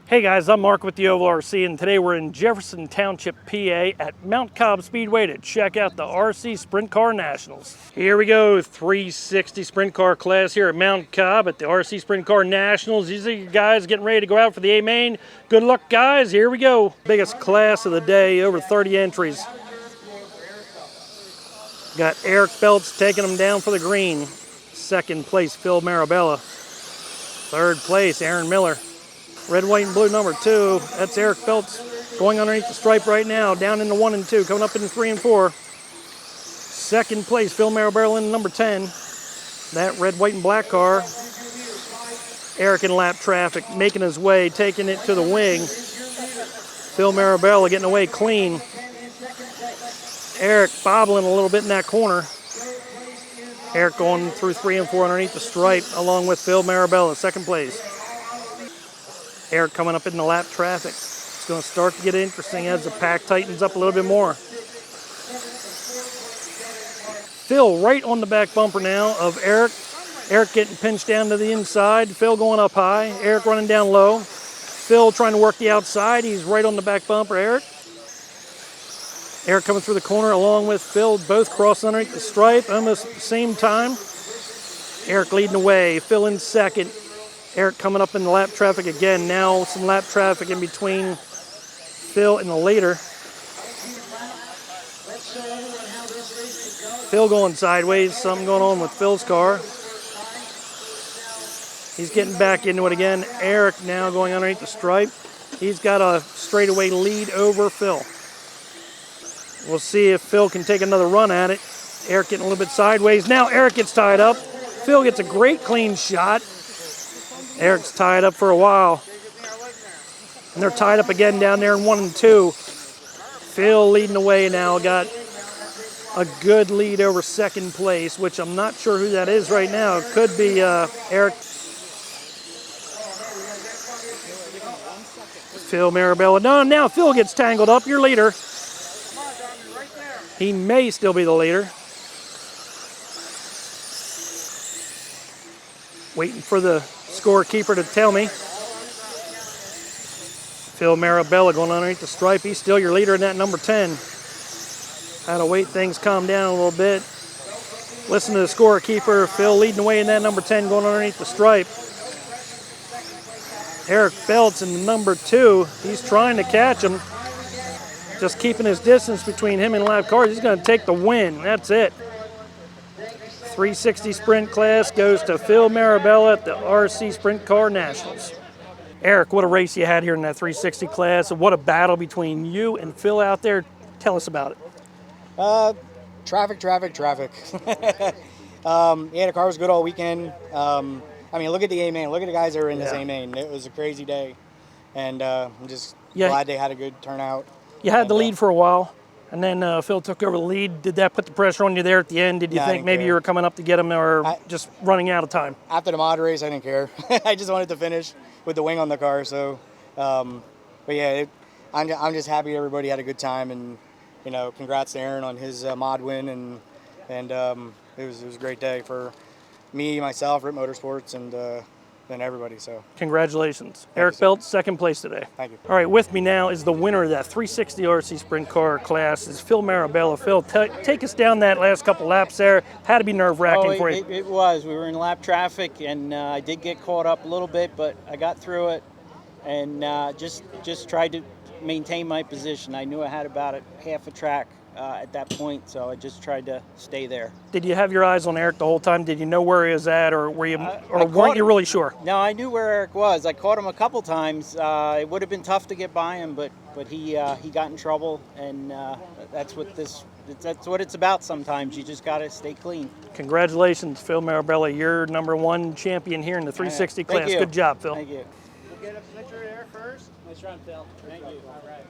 Hey guys, I'm Mark with the Ovalrc, and today we're in Jefferson Township, PA at Mount Cobb Speedway to check out the RC Sprint Car Nationals. Here we go, 360 Sprint Car class here at Mount Cobb at the RC Sprint Car Nationals. These are you guys getting ready to go out for the A-Main. Good luck guys, here we go. Biggest class of the day, over 30 entries. Got Eric Belts taking them down for the green. Second place, Phil Marabella. Third place, Aaron Miller. Red, white, and blue number 2. That's Eric Belts going underneath the stripe right now, down into 1 and 2, coming up into 3 and 4. Second place, Phil Marabella in number 10. That red, white, and black car. Eric in lap traffic, making his way, taking it to the wing. Phil Marabella getting away clean. Eric bobbling a little bit in that corner. Eric going through 3 and 4 underneath the stripe, along with Phil Marabella, second place. Eric coming up in the lap traffic. It's going to start to get interesting as the pack tightens up a little bit more. Phil right on the back bumper now of Eric. Eric getting pinched down to the inside. Phil going up high. Eric running down low. Phil trying to work the outside. He's right on the back bumper, Eric. Eric coming through the corner along with Phil, both crossing underneath the stripe almost at the same time. Eric leading the way. Phil in second. Eric coming up in the lap traffic again. Now some lap traffic in between Phil and the leader. Phil going sideways. Something going on with Phil's car. He's getting back into it again. Eric now going underneath the stripe. He's got a straightaway lead over Phil. We'll see if Phil can take another run at it. Eric getting a little bit sideways. Now Eric gets tied up. Phil gets a great clean shot. Eric's tied up for a while. And they're tied up again down there in 1 and 2. Phil leading the way now. Got a good lead over second place, which I'm not sure who that is right now. It could be Eric. Phil Marabella. No, now Phil gets tangled up. Your leader. He may still be the leader. Waiting for the scorekeeper to tell me. Phil Marabella going underneath the stripe. He's still your leader in that number 10. Had to wait things calm down a little bit. Listen to the scorekeeper. Phil leading the way in that number 10 going underneath the stripe. Eric Belts in number 2. He's trying to catch him. Just keeping his distance between him and lap cars. He's going to take the win. That's it. 360 Sprint class goes to Phil Marabella at the RC Sprint Car Nationals. Eric, what a race you had here in that 360 class. What a battle between you and Phil out there. Tell us about it. Traffic. Yeah, the car was good all weekend. I mean, look at the A-Main. Look at the guys that were in this A-Main. It was a crazy day. And I'm just glad they had a good turnout. You had the lead for a while. And then Phil took over the lead. Did that put the pressure on you there at the end? Did you think maybe you were coming up to get him or just running out of time? After the mod race, I didn't care. I just wanted to finish with the wing on the car. So, but yeah, I'm just happy everybody had a good time. And, you know, congrats to Aaron on his mod win. And it was a great day for me, myself, Rip Motorsports, and everybody. So congratulations. Eric Belts, second place today. Thank you. All right, with me now is the winner of that 360 RC Sprint Car class, is Phil Marabella. Phil, take us down that last couple laps there. Had to be nerve-wracking for you. It was. We were in lap traffic, and I did get caught up a little bit, but I got through it and just tried to maintain my position. I knew I had about half a track at that point, so I just tried to stay there. Did you have your eyes on Eric the whole time? Did you know where he was at, or weren't you really sure? No, I knew where Eric was. I caught him a couple times. It would have been tough to get by him, but he got in trouble, and that's what it's about sometimes. You just got to stay clean. Congratulations, Phil Marabella. You're #1 champion here in the 360 class. Good job, Phil. Thank you. We'll get a picture of Eric first. Nice run, Phil. Thank you. All right.